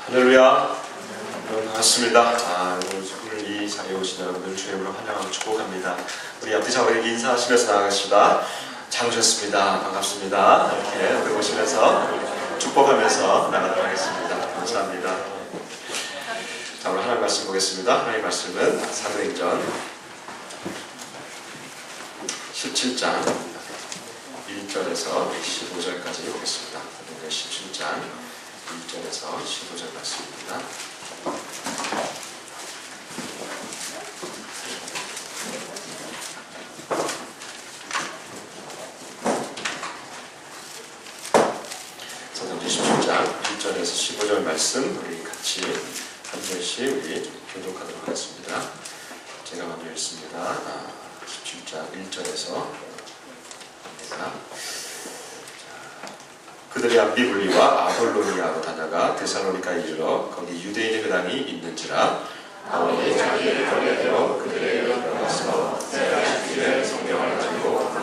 할렐루야. 여러분 반갑습니다. 오늘 이 자리에 오신 여러분들 주의 이름으로 환영하고 축복합니다. 우리 앞뒤 좌우에게 인사하시면서 나가겠습니다. 잘 오셨습니다. 반갑습니다. 이렇게 오시면서 축복하면서 나가도록 하겠습니다. 감사합니다. 자, 오늘 하나님 말씀 보겠습니다. 하나님 말씀은 사도행전 17장 1절에서 15절까지 보겠습니다. 사도행전 17장 1절에서 15절 말씀입니다. 사도행전 17장 1절에서 15절 말씀 우리 같이 한 절씩 우리 교독하도록 하겠습니다. 제가 먼저 읽습니다. 17장 1절에서 합니다. 그들이 암비불리와 아볼로니아로 다녀가 데살로니가에 이르러 거기 유대인의 회당이 있는지라 바울이 자기를 걸려들어 그들에게 들어가서 내가 시키되 성경을 가지고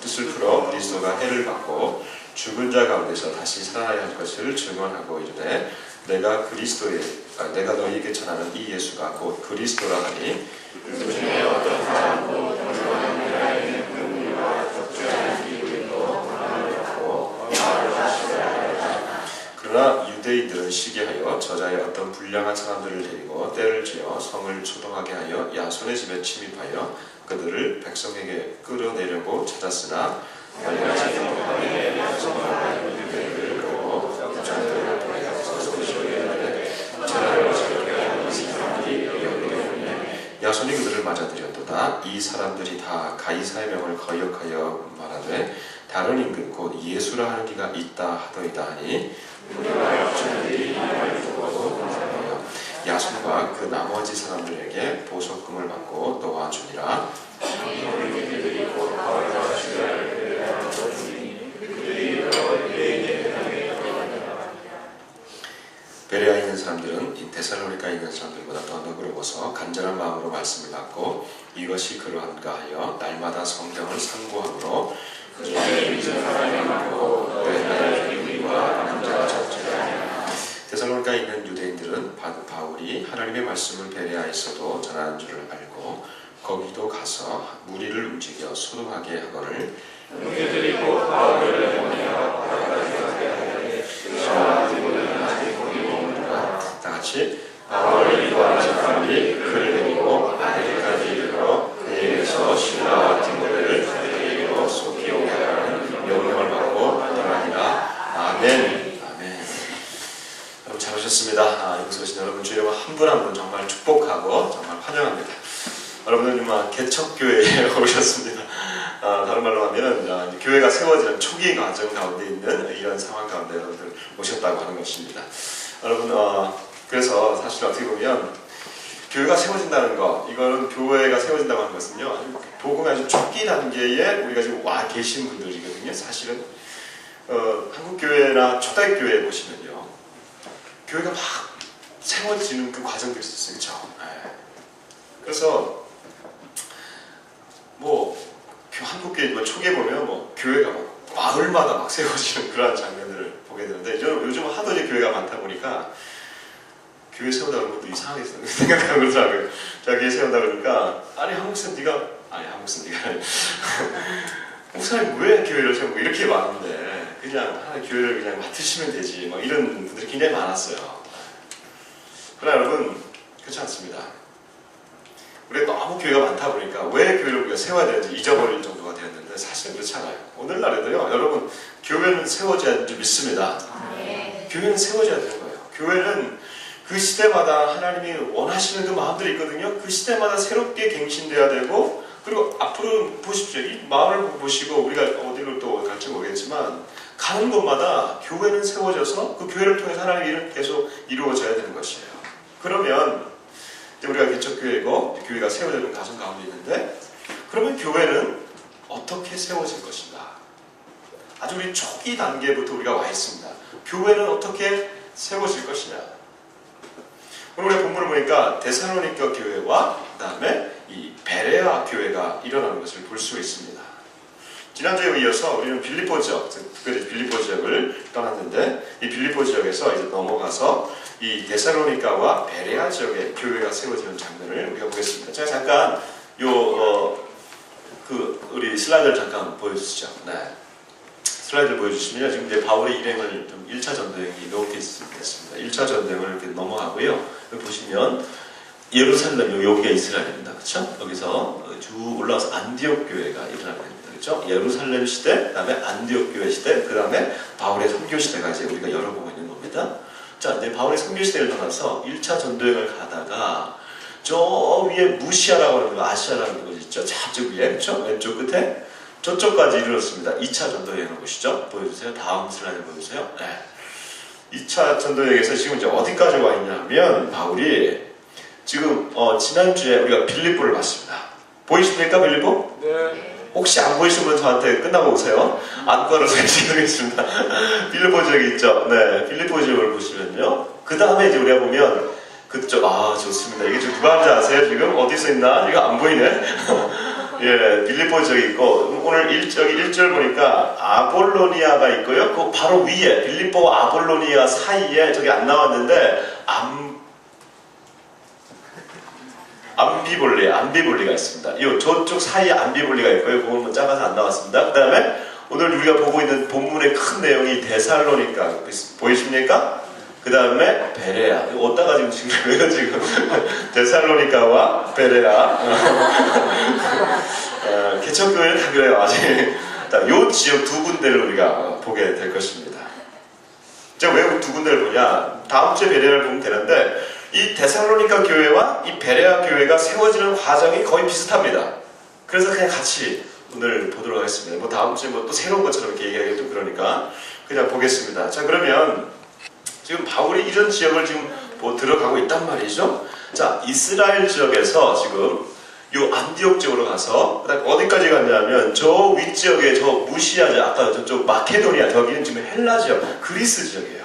뜻을 풀어 그리스도가 해를 받고 죽은 자 가운데서 다시 살아나야 할 것을 증언하고 이르되 내가 너희에게 전하는 이 예수가 곧 그리스도라 하니 그 중에 어떤 사람도 정직한 유다인의 분위와 적절한 비불리도 그러나 유대인들은 시기하여 저자의 어떤 불량한 사람들을 데리고 때를 지어 성을 초동하게 하여 야손의 집에 침입하여 그들을 백성에게 끌어내려고 찾았으나 말려하지 못하니 유대인들을 끌고 부장들을 통해서 소식을 제라를 저렇게 하는 사람들이 여기에 야손이 그들을 맞아들였도다. 이 사람들이 다 가이사의 명을 거역하여 말하되 다른 임금 곧 예수라 하는 이가 있다 하더이다 하니 우리와 역전들이 이 말을 듣고 야손과 그 나머지 사람들에게 보석금을 받고 놓아주니라. 그들이 곧 바울과 시라를 대하여 주니 그들이 여러 유대인의 회당에 들어가니라. 베레아에 있는 사람들은 데살로니가에 있는 사람들보다 더 너그러워서 간절한 마음으로 말씀을 받고 이것이 그러한가 하여 날마다 성경을 상고함으로 그 중에 믿는 사람이 많고 베레아의 유대인과 남자가 적지라. 데살로니가에 있는 유대인들은 바울이 하나님의 말씀을 베레아에서도 전하는 줄을 알고 거기도 가서 무리를 움직여 소동하게 하거늘 그들이 곧 바울을 보내어 바라가게 하되 시험하지고는 아직 거기 머무르라. 다같이 바울을 인도하는 사람이 그를 데리고 아데까지 이르러 그에게서 실라와 디모데를 자기에게로 속히 오게 하라는 명령을 받고 떠나니라. 아멘. 여러분 잘 오셨습니다. 여기서 오신 여러분 주의 이름 한 분 한 분 정말 축복하고 정말 환영합니다. 여러분은 정말 개척교회에 오셨습니다. 다른 말로 하면 교회가 세워지는 초기 과정 가운데 있는 이런 상황 가운데 여러분들 오셨다고 하는 것입니다. 여러분 그래서 사실 어떻게 보면 교회가 세워진다는 것, 이거는 교회가 세워진다고 하는 것은요 복음의 아주 초기 단계에 우리가 지금 와 계신 분들이거든요. 사실은 한국 교회나 초대교회 교회에 보시면요 교회가 막 세워지는 그 과정도 있었어요. 그렇죠? 그래서 한국 교회 초기에 보면 교회가 막 마을마다 막 세워지는 그러한 장면들을 보게 되는데 요즘 하도 이제 교회가 많다 보니까 교회 세우다 그러면 또 이상하게 생각하고 그러더라고요. 교회 세운다 그러니까 한국 사람 목사님 왜 교회를 세우고 이렇게 많은데 그냥 하나 교회를 그냥 맡으시면 되지 막 이런 분들이 굉장히 많았어요. 그러나 여러분 그렇지 않습니다. 우리가 너무 교회가 많다 보니까 왜 교회를 우리가 세워야 되는지 잊어버릴 정도가 되었는데 사실은 그렇지 않아요. 오늘날에도요 여러분 교회는 세워져야 되는 줄 믿습니다. 교회는 세워져야 되는 거예요. 교회는 그 시대마다 하나님이 원하시는 그 마음들이 있거든요. 그 시대마다 새롭게 갱신돼야 되고 그리고 앞으로 보십시오. 이 마음을 보시고 우리가 어디로 또 갈지 모르겠지만 가는 곳마다 교회는 세워져서 그 교회를 통해서 하나님의 일은 계속 이루어져야 되는 것이에요. 그러면 이제 우리가 개척교회고 교회가 세워지는 가정 가운데 있는데 그러면 교회는 어떻게 세워질 것인가? 아주 우리 초기 단계부터 우리가 와 있습니다. 교회는 어떻게 세워질 것이냐? 오늘 우리가 본문을 보니까 데살로니가 교회와 그 다음에 이 베레아 교회가 일어나는 것을 볼 수 있습니다. 지난주에 이어서 우리는 빌립보 지역, 특별히 빌립보 지역을 떠났는데 이 빌립보 빌립보 지역에서 이제 넘어가서 이 데살로니가와 베레아 지역에 교회가 세워지는 장면을 우리가 보겠습니다. 제가 잠깐 우리 슬라이드를 잠깐 보여주시죠. 네. 슬라이드를 보여주시면 지금 이제 바울의 일행을 좀 1차 전도행이 이렇게 있습니다. 1차 전도행을 이렇게 넘어가고요. 여기 보시면 예루살렘, 여기가 이스라엘입니다. 그렇죠? 여기서 쭉 올라와서 안디옥 교회가 일어나게 됩니다. 그렇죠? 예루살렘 시대, 그 다음에 안디옥 교회 시대, 그 다음에 바울의 선교 시대가 이제 우리가 열어보고 있는 겁니다. 자, 이제 바울의 선교 시대를 떠나서 1차 전도행을 가다가 저 위에 무시아라고 하는 거, 아시아라는 곳이 있죠? 저쪽 위에, 그렇죠? 왼쪽 끝에 저쪽까지 이르렀습니다. 2차 전도여행을 보시죠. 보여주세요. 다음 슬라이드 보여주세요. 네. 2차 전도여행에서 지금 이제 어디까지 와 있냐면 바울이 지금 지난주에 우리가 빌립보를 봤습니다. 보이십니까 빌립보? 네. 혹시 안 보이시면 저한테 끝나고 오세요. 안 걸어서 해드리겠습니다. 빌립보 지역이 있죠. 네, 빌립보 지역을 보시면요. 그 다음에 이제 우리가 보면 그쪽 좋습니다. 이게 지금 누가 하는지 아세요? 지금 어디서 있나? 이거 안 보이네. 예, 빌립보 지역이 있고 오늘 여기 1절 보니까 아볼로니아가 있고요. 그 바로 위에 빌립보와 아볼로니아 사이에 저기 안 나왔는데 암비볼리가 있습니다. 이 저쪽 사이에 암비볼리가 있고요. 그건 작아서 안 나왔습니다. 그 다음에 오늘 우리가 보고 있는 본문의 큰 내용이 데살로니가 보이십니까? 그 다음에 베레아. 이거 어디다가 지금 왜요 지금? 데살로니가와 베레아. 개척교회는 다 그래요 아직. 이 지역 두 군데를 우리가 보게 될 것입니다. 제가 왜 두 군데를 보냐? 다음 주에 베레아를 보면 되는데 이 데살로니가 교회와 이 베레아 교회가 세워지는 과정이 거의 비슷합니다. 그래서 그냥 같이 오늘 보도록 하겠습니다. 뭐 다음 주에 뭐 또 새로운 것처럼 이렇게 얘기하기 좀 그러니까 그냥 보겠습니다. 자, 그러면 지금 바울이 이런 지역을 지금 들어가고 있단 말이죠. 자, 이스라엘 지역에서 지금 요 안디옥 지역으로 가서 어디까지 갔냐면 저 윗지역에 저 무시아지 아까 저쪽 마케도니아 저기는 지금 헬라 지역 그리스 지역이에요.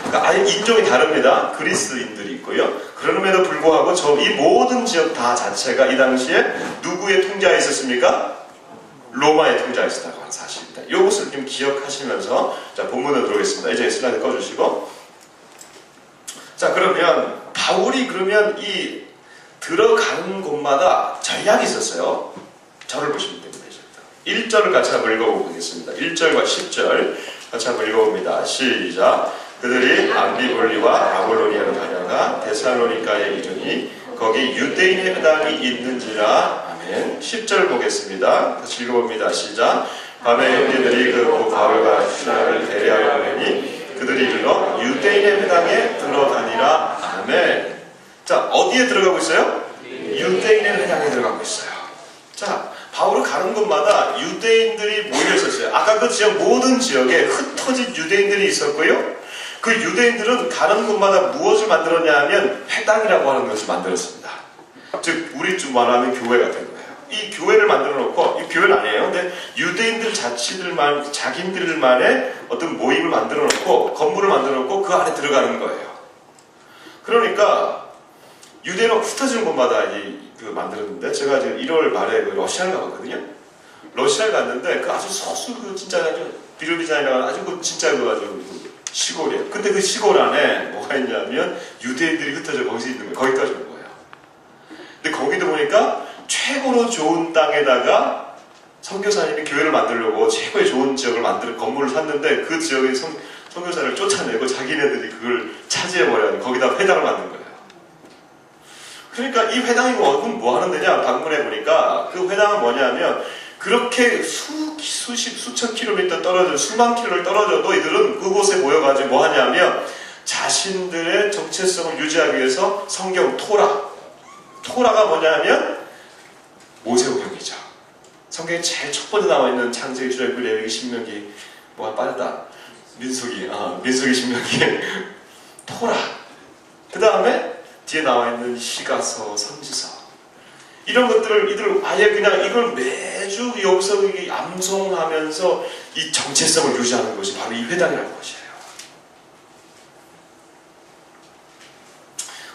그러니까 아예 인종이 다릅니다. 그리스인들이 있고요. 그럼에도 불구하고 이 모든 지역 다 자체가 이 당시에 누구의 통제하에 있었습니까? 로마의 통제하에 있었다고 하는 사실입니다. 이것을 좀 기억하시면서 자, 본문으로 들어오겠습니다. 이제 슬라이드 꺼주시고 자, 그러면 바울이 그러면 이 들어가는 곳마다 전략이 있었어요. 저를 보시면 됩니다. 1절을 같이 한번 읽어보겠습니다. 1절과 10절 같이 한번 읽어봅니다. 시작. 그들이 암비볼리와 아볼로니아로 다녀가 데살로니가에 이르니 거기 유대인의 회당이 있는지라. 아멘. 10절 보겠습니다. 다시 읽어봅니다. 시작. 밤에 형제들이 그 바울과 시라를 대리하여 보내니 그들이 이르러 유대인의 회당에 들어가니라. 아멘. 자, 어디에 들어가고 있어요? 유대인의 회당에 들어가고 있어요. 자, 바울은 가는 곳마다 유대인들이 모여 있었어요. 아까 그 지역 모든 지역에 흩어진 유대인들이 있었고요. 그 유대인들은 가는 곳마다 무엇을 만들었냐 하면 회당이라고 하는 것을 만들었습니다. 즉 우리 좀 말하는 교회 같은 거예요. 이 교회를 만들어 놓고, 이 교회는 아니에요. 근데 유대인들 자기들만의 어떤 모임을 만들어 놓고 건물을 만들어 놓고 그 안에 들어가는 거예요. 그러니까 유대인은 흩어지는 곳마다 만들었는데 제가 지금 1월 말에 러시아를 가봤거든요. 러시아를 갔는데 그 아주 소수 진짜 아주 비르비잔이라는 아주 진짜 아주 시골이에요. 근데 그 시골 안에 뭐가 있냐면 유대인들이 흩어져 거기서 있는 거예요. 거기까지 온 거예요. 근데 거기도 보니까 최고로 좋은 땅에다가 선교사님이 교회를 만들려고 최고의 좋은 지역을 건물을 샀는데 그 지역의 선교사를 쫓아내고 자기네들이 그걸 차지해버려야 거기다 회당을 만든 거예요. 그러니까 이 회당이 뭐 하는 데냐 방문해 보니까 그 회당은 뭐냐면 그렇게 수천 킬로미터 떨어져 수만 킬로를 떨어져도 이들은 그곳에 모여가지고 뭐 하냐면 자신들의 정체성을 유지하기 위해서 성경 토라가 뭐냐면 모세오경이죠. 성경에 제일 첫 번째 나와 있는 창세기, 출애굽기, 레위기, 신명기 뭐가 빠르다 민수기, 신명기 토라. 그 다음에 뒤에 나와 있는 시가서, 선지서 이런 것들을 이들 아예 그냥 이걸 매주 여기서 암송하면서 이 정체성을 유지하는 것이 바로 이 회당이라는 것이에요.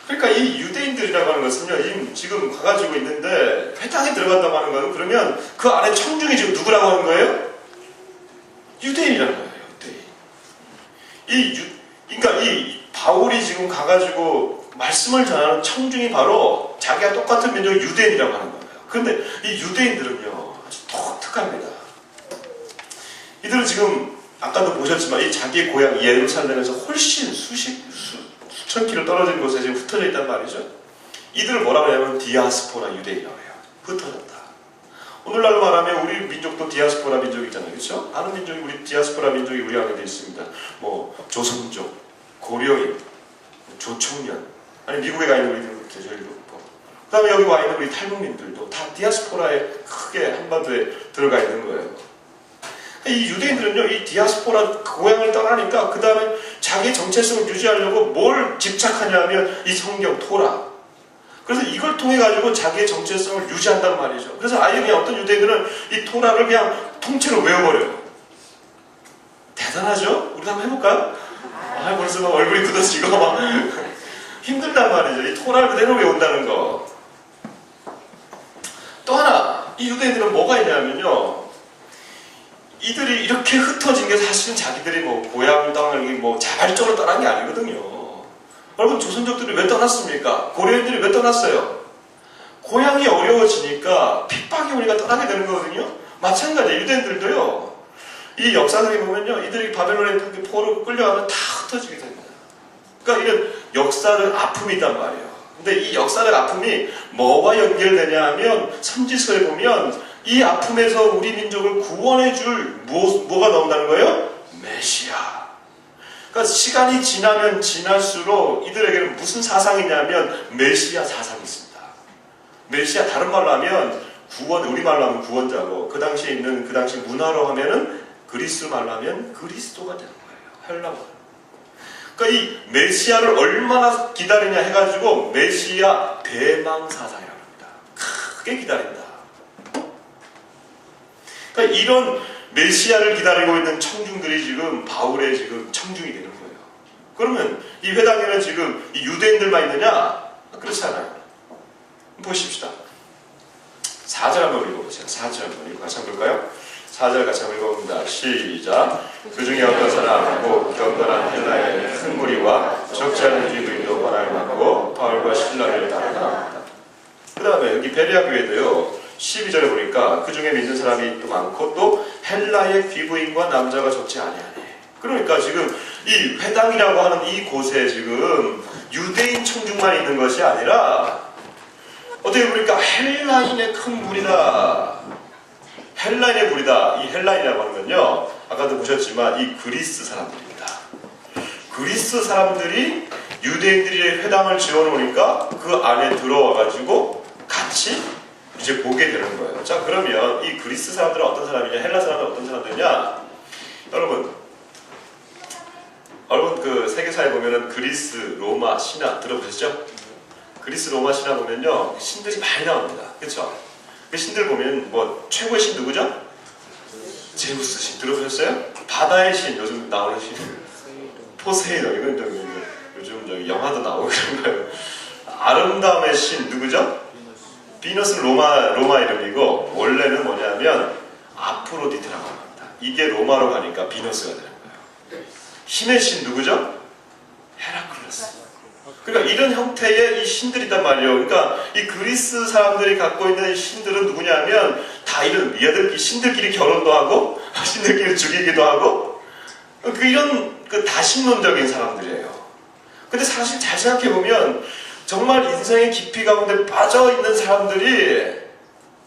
그러니까 이 유대인들이라고 하는 것은요, 지금 가가지고 있는데 회당에 들어간다고 하는 거는 그러면 그 안에 청중이 지금 누구라고 하는 거예요? 유대인이라는 거예요. 유대인. 그러니까 이 바울이 지금 가가지고 말씀을 전하는 청중이 바로 자기가 똑같은 민족 유대인이라고 하는 거예요. 그런데 이 유대인들은요 아주 독특합니다. 이들은 지금 아까도 보셨지만 이 자기 고향 예루살렘에서 훨씬 수천 킬로 떨어진 곳에 지금 흩어져 있단 말이죠. 이들을 뭐라고 하냐면 디아스포라 유대인이라고 해요. 흩어졌다. 오늘날로 말하면 우리 민족도 디아스포라 민족이잖아요. 그렇죠? 많은 민족이 우리 디아스포라 민족이 우리 안에 있습니다. 뭐 조선족, 고려인, 조총련, 아니 미국에 가 있는 우리들 제일 높고, 그 다음에 여기 와 있는 우리 탈북민들도 다 디아스포라에 크게 한반도에 들어가 있는 거예요. 이 유대인들은요, 이 디아스포라 고향을 떠나니까 그 다음에 자기 정체성을 유지하려고 뭘 집착하냐면 이 성경 토라. 그래서 이걸 통해 가지고 자기의 정체성을 유지한단 말이죠. 그래서 아예 그냥 어떤 유대인들은 이 토라를 그냥 통째로 외워버려요. 대단하죠? 우리도 한번 해볼까요? 벌써 막 얼굴이 굳어지고 막 힘들단 말이죠. 이 토라를 그대로 외운다는 거. 또 하나, 이 유대인들은 뭐가 있냐면요, 이들이 이렇게 흩어진 게 사실은 자기들이 뭐 고향 땅을 뭐 자발적으로 떠난 게 아니거든요. 여러분, 조선족들이 왜 떠났습니까? 고려인들이 왜 떠났어요? 고향이 어려워지니까 핍박이 오니까 떠나게 되는 거거든요. 마찬가지예요. 유대인들도요. 이 역사상에 보면요, 이들이 바벨론에 포로로 끌려가면 다 흩어지게 됩니다. 그러니까 이런 역사적 아픔이 있단 말이에요. 근데 이 역사적 아픔이 뭐와 연결되냐 하면 선지서에 보면 이 아픔에서 우리 민족을 구원해줄 뭐가 나온다는 거예요? 메시아. 그러니까 시간이 지나면 지날수록 이들에게는 무슨 사상이냐면 메시아 사상이 있습니다. 메시아, 다른 말로 하면 구원, 우리말로 하면 구원자고, 그 당시에 있는 그 당시 문화로 하면은 그리스 말로 하면 그리스도가 되는 거예요. 헬라말. 그러니까 이 메시아를 얼마나 기다리냐 해가지고 메시아 대망 사상이라고 합니다. 크게 기다린다. 그러니까 이런 메시아를 기다리고 있는 청중들이 지금 바울의 지금 청중이 되는 거예요. 그러면 이 회당에는 지금 이 유대인들만 있느냐? 그렇지 않아요. 보십시다. 4절 한번 읽어보세요. 4절 한번 읽고 같이 한번 볼까요? 4절 같이 한번 읽어봅니다. 시작. 그 중에 어떤 사람하고 경건한 헬라의 큰 무리와 적지 않은 유대인도 권한을 받고 바울과 실라를 따라갑니다. 그 다음에 여기 베레아 교회도요, 12절에 보니까 그 중에 믿는 사람이 또 많고 또 헬라의 귀부인과 남자가 좋지 아니하네. 그러니까 지금 이 회당이라고 하는 이 곳에 지금 유대인 청중만 있는 것이 아니라 어떻게 보니까 헬라인의 큰 무리다. 헬라인의 무리다. 이 헬라인이라고 하는 건요, 아까도 보셨지만 이 그리스 사람들입니다. 그리스 사람들이 유대인들이 회당을 지어놓으니까 그 안에 들어와가지고 같이 이제 보게 되는 거예요. 자, 그러면 이 그리스 사람들은 어떤 사람이냐, 헬라 사람들은 어떤 사람들이냐? 여러분 그 세계사에 보면은 그리스, 로마, 신화 들어보셨죠? 그리스, 로마, 신화 보면요, 신들이 많이 나옵니다. 그렇죠? 그 신들 보면 뭐 최고의 신 누구죠? 제우스 신 들어보셨어요? 바다의 신, 요즘 나오는 신 포세이돈, 이건 요즘 저기 영화도 나오고 그런 거예요. 아름다움의 신 누구죠? 비너스는 로마 이름이고, 원래는 뭐냐면 아프로디테라고 합니다. 이게 로마로 가니까 비너스가 되는 거예요. 신의 신 누구죠? 헤라클레스. 그러니까 이런 형태의 이 신들이단 말이에요. 그러니까 이 그리스 사람들이 갖고 있는 신들은 누구냐면 다 이런 얘들 신들끼리 결혼도 하고 신들끼리 죽이기도 하고 이런 다신론적인 사람들이에요. 근데 사실 잘 생각해 보면 정말 인생의 깊이 가운데 빠져 있는 사람들이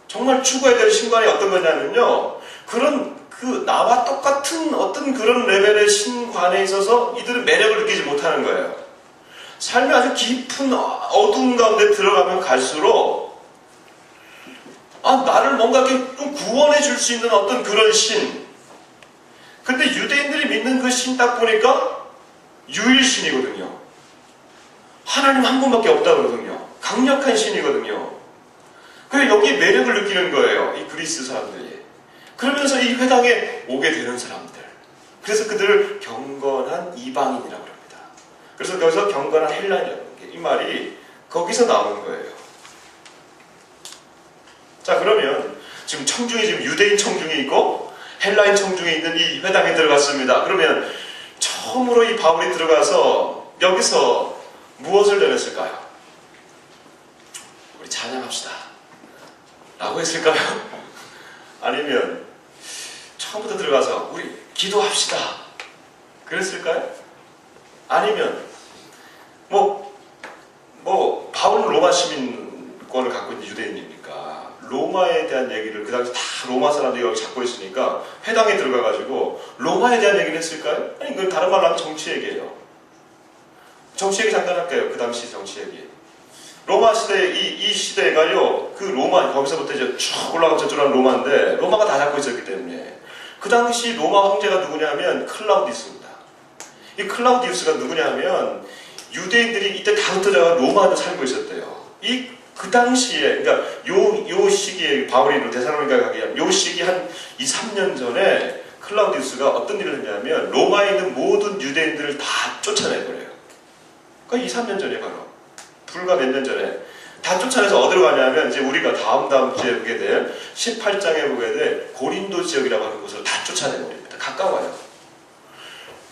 정말 추구해야 될 신관이 어떤 거냐면요, 그런 나와 똑같은 어떤 그런 레벨의 신관에 있어서 이들은 매력을 느끼지 못하는 거예요. 삶이 아주 깊은 어두운 가운데 들어가면 갈수록 나를 뭔가 이렇게 좀 구원해 줄 수 있는 어떤 그런 신. 근데 유대인들이 믿는 그 신 딱 보니까 유일신이거든요. 하나님 한 분밖에 없다 그러거든요. 강력한 신이거든요. 그래서 여기에 매력을 느끼는 거예요, 이 그리스 사람들이. 그러면서 이 회당에 오게 되는 사람들. 그래서 그들을 경건한 이방인이라고 합니다. 그래서 거기서 경건한 헬라인이라는 게, 이 말이 거기서 나오는 거예요. 자, 그러면 지금 청중이 유대인 청중이 있고 헬라인 청중이 있는 이 회당에 들어갔습니다. 그러면 처음으로 이 바울이 들어가서 여기서 무엇을 전했을까요? 우리 찬양합시다 라고 했을까요? 아니면 처음부터 들어가서 우리 기도합시다 그랬을까요? 아니면 바울은 로마 시민권을 갖고 있는 유대인이니까 로마에 대한 얘기를 그 당시 다 로마 사람들이 여기 잡고 있으니까 회당에 들어가가지고 로마에 대한 얘기를 했을까요? 아니 그건 다른 말로 하면 정치 얘기예요. 정치 얘기 잠깐 할게요. 그 당시 정치 얘기. 로마 시대 이 시대가요 그 로마 거기서부터 이제 쭉 올라가면 저쪽으로 로마인데 로마가 다 잡고 있었기 때문에 그 당시 로마 황제가 누구냐면 클라우디우스입니다. 이 클라우디우스가 누구냐면 유대인들이 이때 다 흩어져서 로마에 살고 있었대요. 그 당시에 그러니까 요 시기에 바울이 데살로니가 가게 한 요 시기 한 2, 3년 전에 클라우디우스가 어떤 일을 했냐면 로마에 있는 모든 유대인들을 다 쫓아내버려요. 그러니까 2, 3년 전에 바로 불과 몇 년 전에 다 쫓아내서 어디로 가냐면 이제 우리가 다음 주에 보게 될 18장에 보게 될 고린도 지역이라고 하는 곳으로 다 쫓아내버립니다. 가까워요.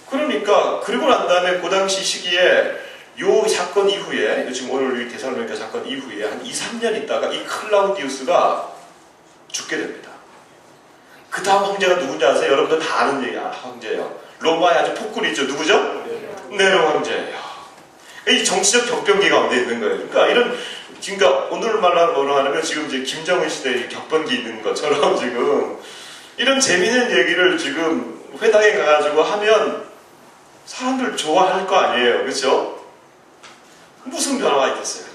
그러니까 그리고 난 다음에 그 당시 시기에 요 사건 이후에 지금 오늘 이 데살로니가 사건 이후에 한 2, 3년 있다가 이 클라우디우스가 죽게 됩니다. 그 다음 황제가 누군지 아세요? 여러분들 다 아는 얘기야. 황제예요. 로마의 아주 폭군이 있죠. 누구죠? 네로 황제예요. 이 정치적 격변기 가운데 있는 거예요. 그러니까 이런 그러니까 오늘 말로 하면 지금 이제 김정은 시대에 격변기 있는 것처럼 지금 이런 재미있는 얘기를 지금 회당에 가가지고 하면 사람들 좋아할 거 아니에요. 그렇죠? 무슨 변화가 있겠어요?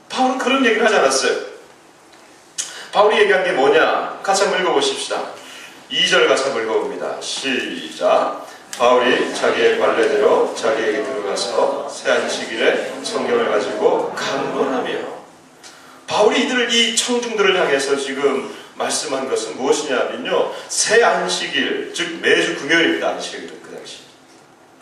바울은 그런 얘기를 하지 않았어요. 바울이 얘기한 게 뭐냐? 같이 한번 읽어보십시다. 2절 같이 한번 읽어봅니다. 시작. 바울이 자기의 관례대로 자기에게 들어가서 새 안식일에 성경을 가지고 강론하며 바울이 이 청중들을 향해서 지금 말씀한 것은 무엇이냐면요. 새 안식일, 즉 매주 금요일입니다. 안식일은 그 당시.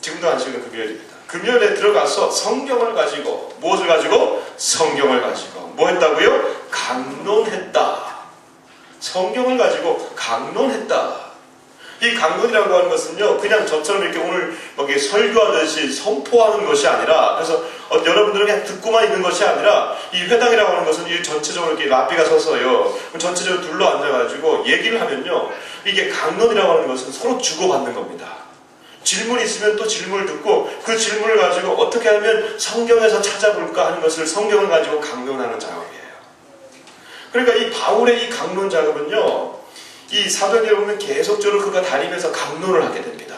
지금도 안식일은 금요일입니다. 금요일에 들어가서 성경을 가지고 무엇을 가지고? 성경을 가지고 뭐 했다고요? 강론했다. 성경을 가지고 강론했다. 이 강론이라고 하는 것은요 그냥 저처럼 이렇게 오늘 여기 설교하듯이 선포하는 것이 아니라 그래서 여러분들은 그냥 듣고만 있는 것이 아니라 이 회당이라고 하는 것은 이 전체적으로 이렇게 라비가 서서요 전체적으로 둘러 앉아가지고 얘기를 하면요 이게 강론이라고 하는 것은 서로 주고받는 겁니다. 질문이 있으면 또 질문을 듣고 그 질문을 가지고 어떻게 하면 성경에서 찾아볼까 하는 것을 성경을 가지고 강론하는 작업이에요. 그러니까 이 바울의 이 강론 작업은요 이 사도행전에 보면 계속적으로 그가 다니면서 강론을 하게 됩니다.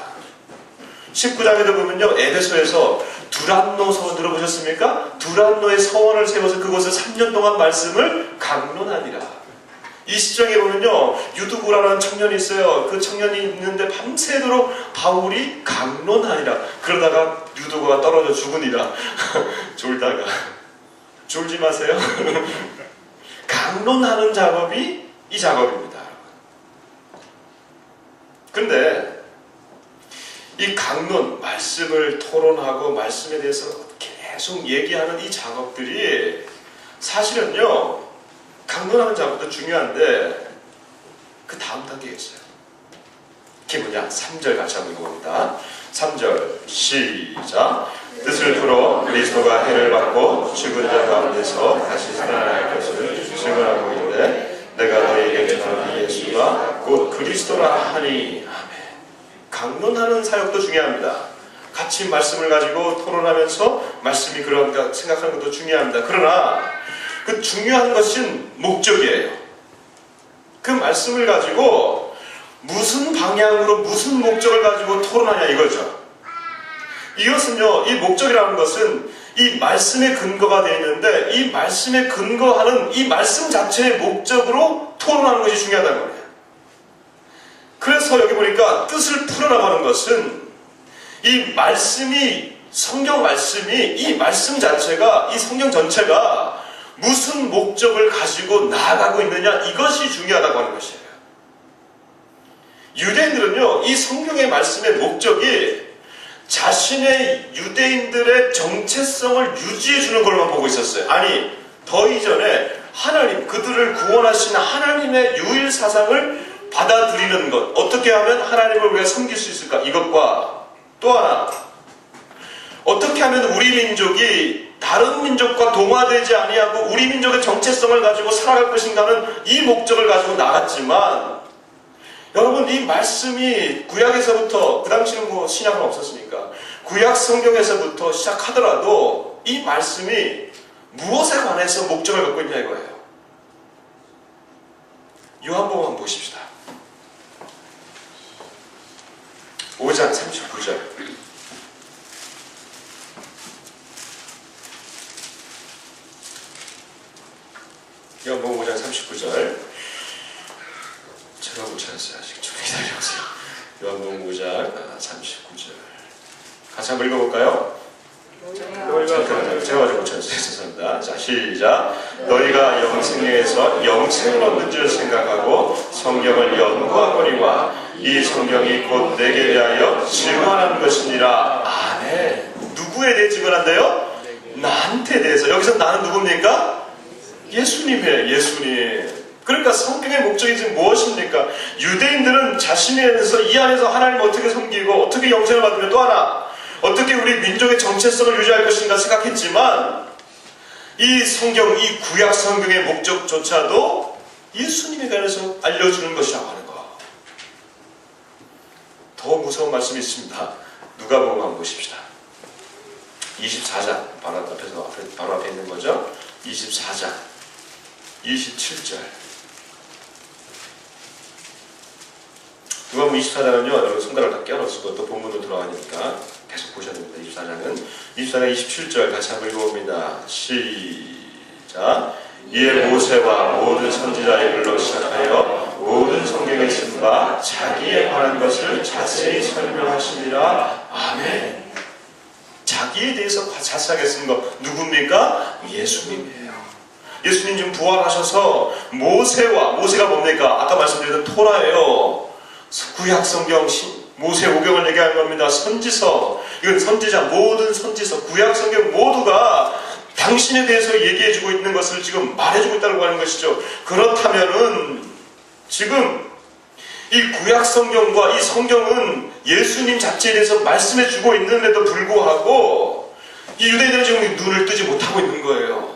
19장에도 보면요 에베소에서 두란노 서원 들어보셨습니까? 두란노의 서원을 세워서 그곳에 3년 동안 말씀을 강론하니라. 20장에 보면요 유두고라는 청년이 있어요. 그 청년이 있는데 밤새도록 바울이 강론하니라. 그러다가 유두고가 떨어져 죽으니라. 졸다가 졸지 마세요. 강론하는 작업이 이 작업입니다. 그런데 이 강론, 말씀을 토론하고 말씀에 대해서 계속 얘기하는 이 작업들이 사실은요 강론하는 작업도 중요한데 그 다음 단계가 있어요. 그게 뭐냐? 3절 같이 한번 읽어봅니다. 3절 시작. 뜻을 풀어 그리스도가 해를 받고 죽은 자 가운데서 다시 살아날 것을 증언하고 있는데 내가 너희에게 전하는 예수가 곧 그리스도라 하니. 아멘. 강론하는 사역도 중요합니다. 같이 말씀을 가지고 토론하면서 말씀이 그런가 생각하는 것도 중요합니다. 그러나 그 중요한 것은 목적이에요. 그 말씀을 가지고 무슨 방향으로 무슨 목적을 가지고 토론하냐 이거죠. 이것은요 이 목적이라는 것은 이 말씀의 근거가 되어 있는데 이 말씀에 근거하는 이 말씀 자체의 목적으로 토론하는 것이 중요하다는 거예요. 그래서 여기 보니까 뜻을 풀어라고 하는 것은 이 말씀이 성경 말씀이 이 말씀 자체가 이 성경 전체가 무슨 목적을 가지고 나아가고 있느냐 이것이 중요하다고 하는 것이에요. 유대인들은요 이 성경의 말씀의 목적이 자신의 유대인들의 정체성을 유지해 주는 걸만 보고 있었어요. 아니 더 이전에 하나님 그들을 구원하신 하나님의 유일 사상을 받아들이는 것 어떻게 하면 하나님을 우리가 섬길 수 있을까 이것과 또 하나, 어떻게 하면 우리 민족이 다른 민족과 동화되지 아니하고 우리 민족의 정체성을 가지고 살아갈 것인가는 이 목적을 가지고 나갔지만, 여러분 이 말씀이 구약에서부터, 그 당시는 뭐 신약은 없었으니까 구약 성경에서부터 시작하더라도 이 말씀이 무엇에 관해서 목적을 갖고 있냐 이거예요. 요한복음 한번 보십시다. 5장 39절. 요한복음 5장 39절. 제가 못 찾았어요. 아직 좀 기다려보세요. 요한복음 5장 39절. 같이 한번 읽어볼까요? 제가 아직 못 찾았어요. 죄송합니다. 자, 시작. 너희가 영생에서 영생을 얻는 줄 생각하고 성경을 연구하거니와 이 성경이 곧 내게 대하여 증언한 것이니라. 아멘. 누구에 대해 증언한대요? 나한테 대해서. 여기서 나는 누굽니까? 예수님이에요. 예수님. 그러니까 성경의 목적이 지금 무엇입니까? 유대인들은 자신에서 이 안에서 하나님을 어떻게 섬기고 어떻게 영생을 받으며 또 하나 어떻게 우리 민족의 정체성을 유지할 것인가 생각했지만, 이 성경, 이 구약 성경의 목적조차도 예수님에 관해서 알려주는 것이라고 하는 거. 더 무서운 말씀이 있습니다. 누가복음 한번 보십시다. 24장 바로 앞에 있는 거죠. 24장 27절. 누가복음 24장은요, 여러분 손가락 다 껴놓으시고 또 본문으로 들어가니까 계속 보셔야 됩니다. 24장 27절 같이 한번 읽어봅니다. 시작. 이에 모세와 모든 선지자의 글로 시작하여 모든 성경에 쓴 바 자기에 관한 것을 자세히 설명하시니라. 아멘. 자기에 대해서 자세하게 쓴 거 누굽니까? 예수님이에요. 예수님 지금 부활하셔서 모세가 뭡니까? 아까 말씀드렸던 토라예요. 구약 성경 모세 오경을 얘기하는 겁니다. 선지서, 이건 선지자, 모든 선지서, 구약 성경 모두가 당신에 대해서 얘기해주고 있는 것을 지금 말해주고 있다고 하는 것이죠. 그렇다면은 지금 이 구약 성경과 이 성경은 예수님 자체에 대해서 말씀해주고 있는데도 불구하고 이 유대인들은 지금 눈을 뜨지 못하고 있는 거예요.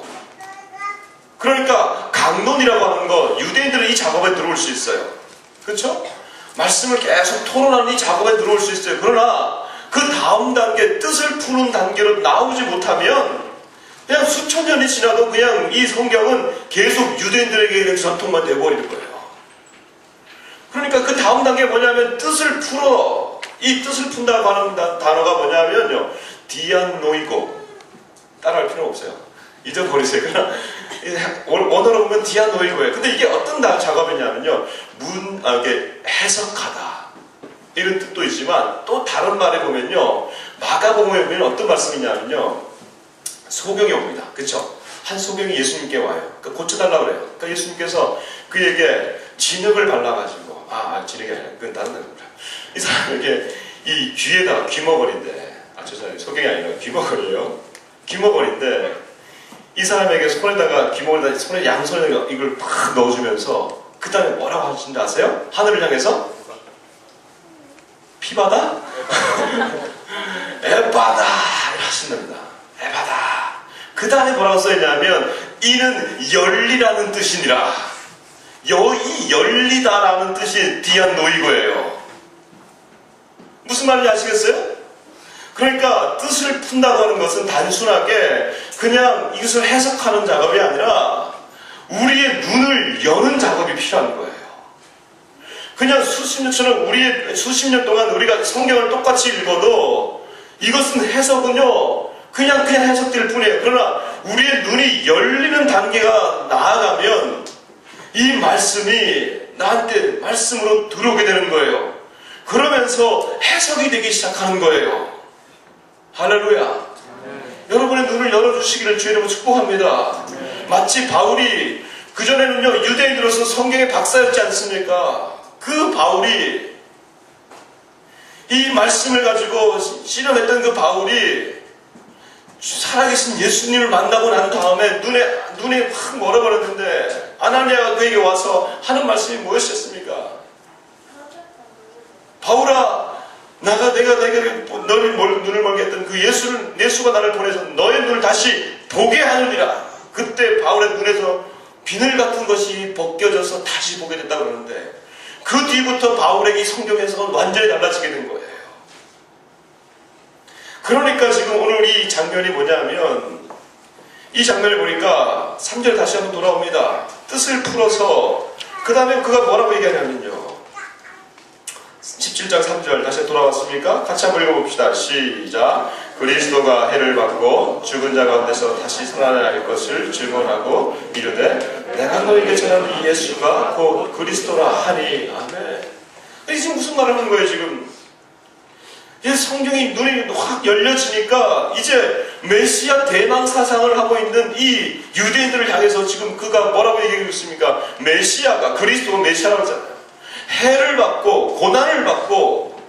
그러니까 강론이라고 하는 거, 유대인들은 이 작업에 들어올 수 있어요. 그렇죠? 말씀을 계속 토론하는 이 작업에 들어올 수 있어요. 그러나 그 다음 단계, 뜻을 푸는 단계로 나오지 못하면 그냥 수천 년이 지나도 그냥 이 성경은 계속 유대인들에게 전통만 되어버리는 거예요. 그러니까 그 다음 단계가 뭐냐면 뜻을 풀어. 이 뜻을 푼다고 하는 단어가 뭐냐면요, 디안노이고. 따라할 필요 없어요. 잊어버리세요. 그러나 원어로 보면 디안노이고예요. 근데 이게 어떤 작업이냐면요, 이게 해석하다 이런 뜻도 있지만, 또 다른 말에 보면요, 마가복음에 보면 어떤 말씀이냐면요, 소경이 옵니다. 그렇죠? 한 소경이 예수님께 와요. 그러니까 고쳐달라고 그래요. 그러니까 예수님께서 그에게 진흙을 발라가지고, 진흙이 아니라 그건 다른 데입니다. 이 사람에게 이 귀에다가 귀머거리인데, 죄송해요, 소경이 아니라 귀머거리예요. 귀머거리인데 이 사람에게 손에다가 귀머거리에다 손에 양손에 이걸 팍 넣어주면서 그 다음에 뭐라고 하신지 아세요? 하늘을 향해서 피바다? 에바다 하신답니다. 에바다. 그 다음에 뭐라고 써있냐면 이는 열리라는 뜻이니라. 이 열리다라는 뜻이 디안노이고예요. 무슨 말인지 아시겠어요? 그러니까 뜻을 푼다고 하는 것은 단순하게 그냥 이것을 해석하는 작업이 아니라 우리의 눈을 여는 작업이 필요한 거예요. 그냥 수십 년 동안 우리가 성경을 똑같이 읽어도 이것은 해석은요, 그냥 해석될 뿐이에요. 그러나 우리의 눈이 열리는 단계가 나아가면 이 말씀이 나한테 말씀으로 들어오게 되는 거예요. 그러면서 해석이 되기 시작하는 거예요. 할렐루야. 여러분의 눈을 열어주시기를 주의 이름으로 축복합니다. 마치 바울이 그전에는요, 유대인으로서 성경의 박사였지 않습니까? 그 바울이, 이 말씀을 가지고 씨름했던 그 바울이 살아계신 예수님을 만나고 난 다음에 눈에 확 멀어버렸는데, 아나니아가 그에게 와서 하는 말씀이 무엇이었습니까? 바울아, 내가 너를 눈을 멀게 했던 그 예수가 나를 보내서 너의 눈을 다시 보게 하느니라. 그때 바울의 눈에서 비늘 같은 것이 벗겨져서 다시 보게 됐다고 그러는데, 그 뒤부터 바울에게 성경 해석은 완전히 달라지게 된 거예요. 그러니까 지금 오늘 이 장면이 뭐냐면, 이 장면을 보니까 3절 다시 한번 돌아옵니다. 뜻을 풀어서 그 다음에 그가 뭐라고 얘기하냐면요, 17장 3절 다시 돌아왔습니까? 같이 한번 읽어봅시다. 시작. 그리스도가 해를 받고 죽은 자 가운데서 다시 살아날 것을 증언하고 이르되 내가 너에게 전한 이 예수가 곧 그리스도라 하니. 아멘. 이게 지금 무슨 말을 하는 거예요 지금? 이 성경이 눈이 확 열려지니까 이제 메시아 대망 사상을 하고 있는 이 유대인들을 향해서 지금 그가 뭐라고 얘기하고 있습니까? 메시아가, 그리스도가 메시아라고 하잖아요. 해를 받고 고난을 받고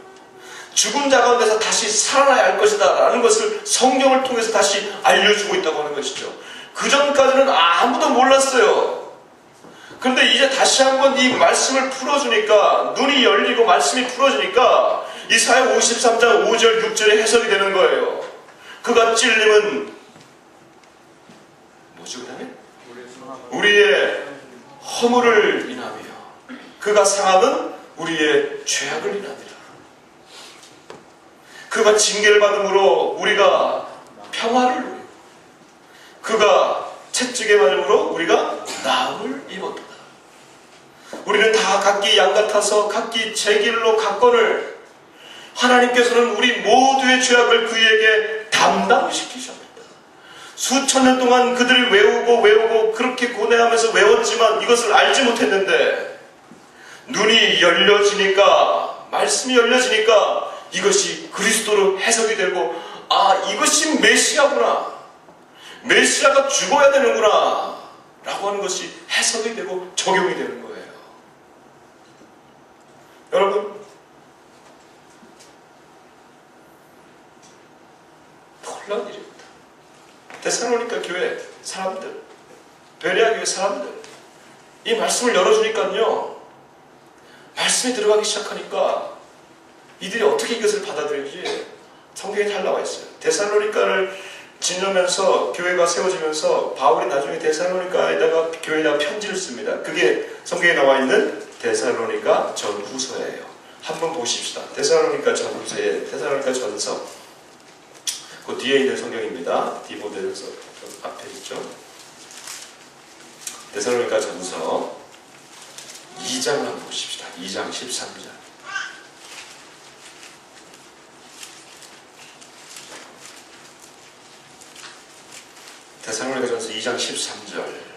죽은 자 가운데서 다시 살아나야 할 것이다 라는 것을 성경을 통해서 다시 알려주고 있다고 하는 것이죠. 그 전까지는 아무도 몰랐어요. 그런데 이제 다시 한번 이 말씀을 풀어주니까, 눈이 열리고 말씀이 풀어주니까 이사야 53장 5절 6절에 해석이 되는 거예요. 그가 찔림은 뭐죠 그 다음에? 우리의 허물을 인하며 그가 상함은 우리의 죄악을 인하니라. 그가 징계를 받음으로 우리가 평화를 누리고 그가 채찍에 맞음으로 우리가 나음을 입었다. 우리는 다 각기 양 같아서 각기 제 길로 갔거늘 하나님께서는 우리 모두의 죄악을 그에게 담당시키셨다. 수천 년 동안 그들을 외우고 그렇게 고뇌하면서 외웠지만 이것을 알지 못했는데, 눈이 열려지니까, 말씀이 열려지니까 이것이 그리스도로 해석이 되고, 아, 이것이 메시아구나, 메시아가 죽어야 되는구나 라고 하는 것이 해석이 되고 적용이 되는 거예요. 여러분, 놀라운 일입니다. 데살로니가 교회 사람들, 베레아 교회 사람들, 이 말씀을 열어주니까요, 말씀이 들어가기 시작하니까 이들이 어떻게 이것을 받아들인지 성경에 잘 나와 있어요. 데살로니가를 지내면서 교회가 세워지면서 바울이 나중에 데살로니가에다가 교회에다가 편지를 씁니다. 그게 성경에 나와 있는 데살로니가 전후서예요. 한번 보십시다. 데살로니가 전후서에 데살로니가 전서, 그 뒤에 있는 성경입니다. 디모데전서 앞에 있죠. 데살로니가 전서 2장을 한번 보십시다. 2장 13절. 데살로니가전서 2장 13절.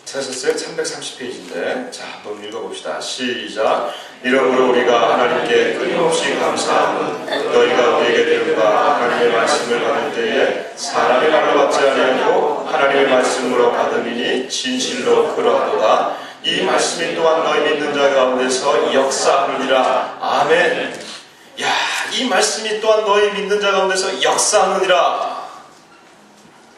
찾으셨어요? 330페이지인데 자, 한번 읽어봅시다. 시작. 이러므로 우리가 하나님께 끊임없이 감사함은 너희가 우리에게 들은바 하나님의 말씀을 받을 때에 사람의 말로 받지 아니하고 하나님의 말씀으로 받음이니 진실로 그러하도다. 이 말씀이 또한 너희 믿는 자 가운데서 역사하느니라. 아멘. 야, 이 말씀이 또한 너희 믿는 자 가운데서 역사하느니라.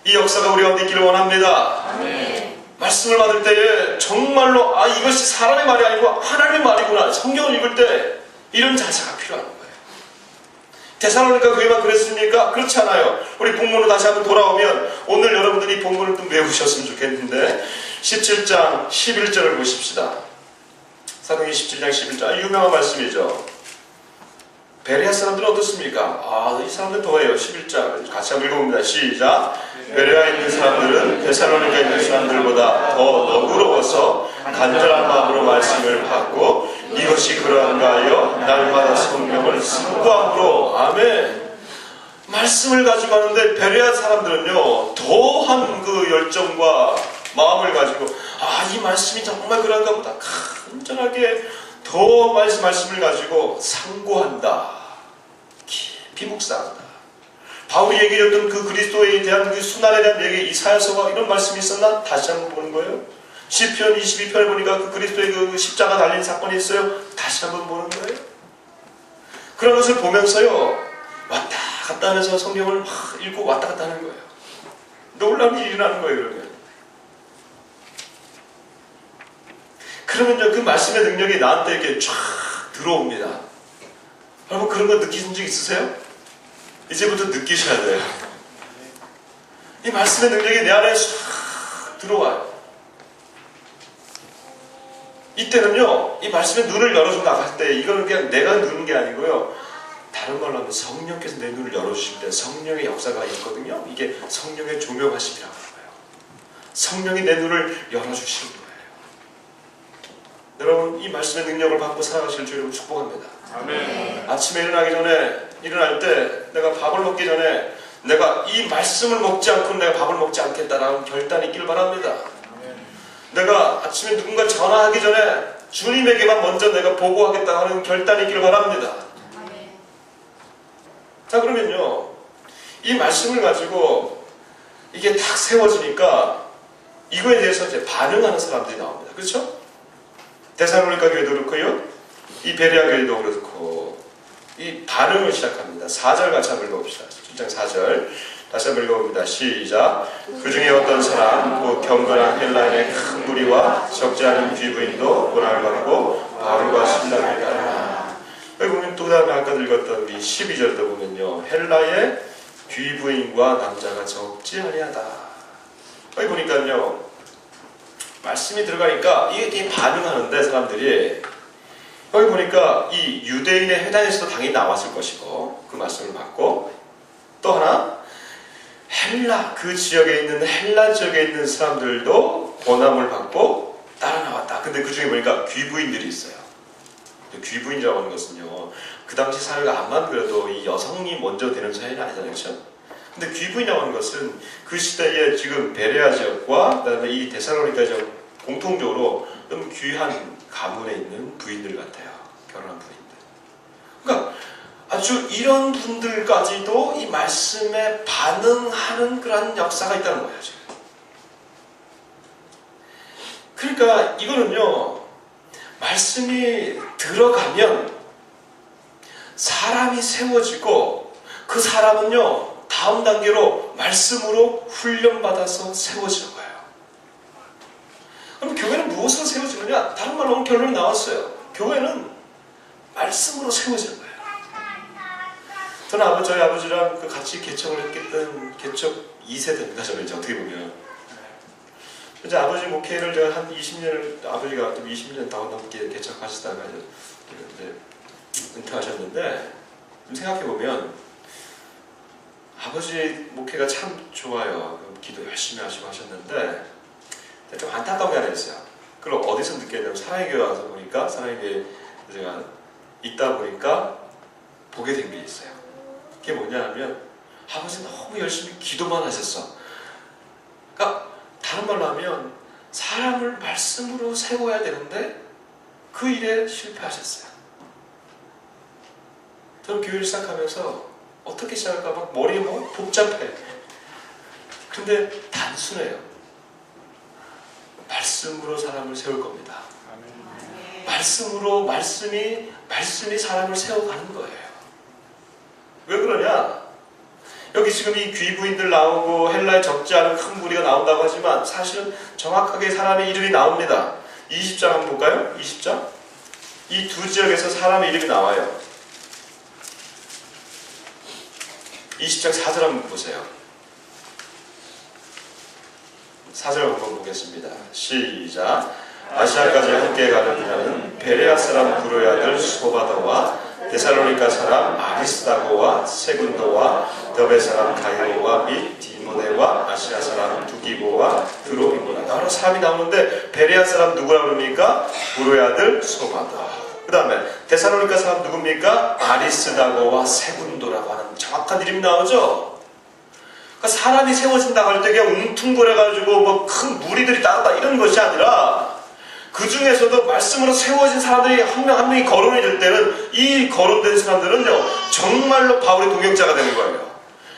이 역사가 우리 가운데 있기를 원합니다. 아멘. 말씀을 받을 때에 정말로 이것이 사람의 말이 아니고 하나님의 말이구나, 성경을 읽을 때 이런 자세가 필요한 거예요. 데살로니가 교회만 그랬습니까? 그렇지 않아요. 우리 본문으로 다시 한번 돌아오면 오늘 여러분들이 본문을 좀 외우셨으면 좋겠는데 17장 11절을 보십시다. 사도행전 17장 11절, 유명한 말씀이죠. 베레아 사람들은 어떻습니까? 이 사람들 더해요. 11절 같이 한번 읽어봅니다. 시작. 베레아에 있는 사람들은 데살로니가에 있는 사람들보다 더 너그러워서 간절한 마음으로 말씀을 받고 이것이 그러한가 하여 날마다 성령을 상고함으로. 아멘. 말씀을 가지고 하는데 베레아 사람들은요, 더한 그 열정과 마음을 가지고 이 말씀이 정말 그런가 보다 간절하게 더 말씀을 가지고 상고한다, 깊이 묵상한다. 바울이 얘기했던 그 그리스도에 대한 그 순환에 대한 얘기, 이사야서가 이런 말씀이 있었나? 다시 한번 보는 거예요. 시편 22편에 보니까 그 그리스도의 그 십자가 달린 사건이 있어요. 다시 한번 보는 거예요. 그런 것을 보면서요, 왔다 갔다 하면서 성경을 막 읽고 왔다 갔다 하는 거예요. 놀라운 일이 일어나는 거예요. 그러면요, 그 말씀의 능력이 나한테 이렇게 쫙 들어옵니다. 여러분 그런 거 느끼신 적 있으세요? 이제부터 느끼셔야 돼요. 이 말씀의 능력이 내 안에 싹 들어와요. 이때는요, 이 말씀의 눈을 열어주고 나갈 때 이거는 그냥 내가 누는 게 아니고요, 다른 말로 하면 성령께서 내 눈을 열어주실 때 성령의 역사가 있거든요. 이게 성령의 조명하심이라고 하는 거예요. 성령이 내 눈을 열어주시는 거예요. 여러분 이 말씀의 능력을 받고 살아가실 줄 여러분 축복합니다. 아멘. 아침에 일어나기 전에, 일어날 때 내가 밥을 먹기 전에 내가 이 말씀을 먹지 않고는 내가 밥을 먹지 않겠다라는 결단이 있길 바랍니다. 내가 아침에 누군가 전화하기 전에 주님에게만 먼저 내가 보고하겠다 하는 결단이 있기를 바랍니다. 자, 그러면요, 이 말씀을 가지고 이게 딱 세워지니까 이거에 대해서 이제 반응하는 사람들이 나옵니다. 그렇죠? 데살로니가 교회도 그렇고요, 이 베레아 교회도 그렇고, 이 반응을 시작합니다. 4절 같이 한번 읽어봅시다. 7장 4절 다시 한번 읽어봅니다. 시작. 그 중에 어떤 사람 곧 경건한 헬라인의 큰 무리와 적지 않은 귀부인도 고난을 받고 바울과 신라를 따르나. 여기 보면 또 다음에 아까 읽었던 우리 12절도 보면요, 헬라의 귀부인과 남자가 적지 아니하다. 여기 보니까요, 말씀이 들어가니까 이게 반응하는데 사람들이, 여기 보니까 이 유대인의 회당에서도 당연히 나왔을 것이고 그 말씀을 받고, 또 하나 헬라, 그 지역에 있는 헬라 지역에 있는 사람들도 권함을 받고 따라 나왔다. 근데 그 중에 보니까 귀부인들이 있어요. 귀부인이라고 하는 것은요, 그 당시 사회가 암만 그래도 이 여성이 먼저 되는 사회는 아니잖아요. 그렇죠? 근데 귀부인이라고 하는 것은 그 시대에 지금 베레아 지역과 그다음에 이 데살로니가 지역 공통적으로 좀 귀한 가문에 있는 부인들 같아요. 결혼한 부인들. 그러니까 아주 이런 분들까지도 이 말씀에 반응하는 그런 역사가 있다는 거예요, 지금. 그러니까 이거는요, 말씀이 들어가면 사람이 세워지고 그 사람은요, 다음 단계로 말씀으로 훈련받아서 세워지는 거예요. 그럼 교회는 무엇으로 세워지느냐? 다른 말로 하면 결론이 나왔어요. 교회는 말씀으로 세워지는 거예요. 저는 저희 아버지랑 같이 개척을 했던 개척 2세대입니다. 저는 이제 어떻게 보면. 이제 아버지 목회를 제가 한 20년을, 아버지가 좀 20년 더 넘게 개척하시다가 이제 은퇴하셨는데, 좀 생각해보면 아버지 목회가 참 좋아요. 기도 열심히 하시고 하셨는데 좀 안타까운 게 하나 있어요. 그걸 어디서 느꼈냐면 사랑의 교회 와서 보니까, 사랑의 교회 제가 있다 보니까 보게 된 게 있어요. 그게 뭐냐 하면 아버지 너무 열심히 기도만 하셨어. 그러니까 다른 말로 하면 사람을 말씀으로 세워야 되는데 그 일에 실패하셨어요. 저는 교회를 시작하면서 어떻게 시작할까 막 머리가 막 복잡해. 근데 단순해요. 말씀으로 사람을 세울 겁니다. 말씀으로, 말씀이 사람을 세워가는 거예요. 왜 그러냐? 여기 지금 이 귀부인들 나오고 헬라에 적지 않은 큰 무리가 나온다고 하지만 사실은 정확하게 사람의 이름이 나옵니다. 20장 한번 볼까요? 20장. 이 두 지역에서 사람의 이름이 나와요. 20장 4절 한번 보세요. 4절 한번 보겠습니다. 시작. 아시아까지 함께 가는 자는 베레아 사람 브로의 아들 소바더와 데살로니가 사람 아리스다고와 세군도와 더베 사람 가이로와 및 디모데와 아시아 사람 두기고와 드로비고라. 여러 사람이 나오는데 베레아 사람 누구라고 그럽니까? 브로의 아들 소바더. 그 다음에 데살로니가 사람 누굽니까? 아리스다고와 세군도라고 하는 정확한 이름이 나오죠. 그러니까 사람이 세워진다고 할 때 그냥 웅퉁거려가지고 뭐 큰 무리들이 따르다 이런 것이 아니라, 그 중에서도 말씀으로 세워진 사람들이 한 명 한 명이 거론이 될 때는 이 거론된 사람들은요, 정말로 바울의 동역자가 되는 거예요.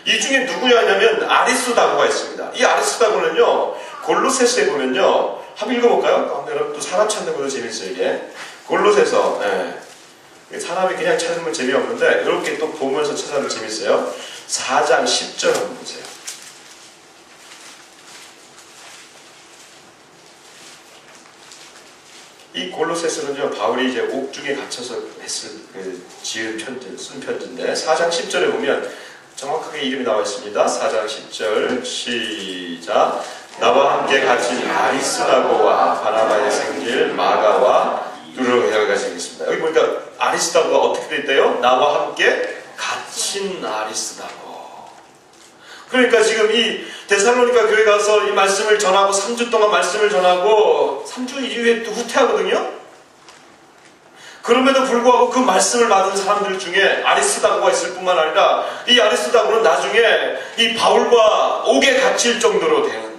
이 중에 누구냐면 아리스다고가 있습니다. 이 아리스다고는요, 골로새서에 보면요, 한번 읽어볼까요? 여러분 또 사람 찾는 것도 재밌어요. 이게 골로새서, 사람이 그냥 찾으면 재미없는데 이렇게 또 보면서 찾아보면 재밌어요. 4장 10절 한번 보세요. 이 골로새서는요, 바울이 이제 옥중에 갇혀서 지은 편지, 쓴 편지인데 4장 10절에 보면 정확하게 이름이 나와 있습니다. 4장 10절 시작. 나와 함께 갇힌 아리스다고와 바나바의 생길 마가와 누르게가 되겠습니다. 여기 보니까 아리스다고가 어떻게 돼 있대요? 나와 함께 갇힌 아리스다고. 그러니까 지금 이 데살로니가 교회 가서 이 말씀을 전하고 3주 동안 말씀을 전하고 3주 이후에 또 후퇴하거든요. 그럼에도 불구하고 그 말씀을 받은 사람들 중에 아리스다고가 있을 뿐만 아니라 이 아리스다고는 나중에 이 바울과 옥에 갇힐 정도로 되는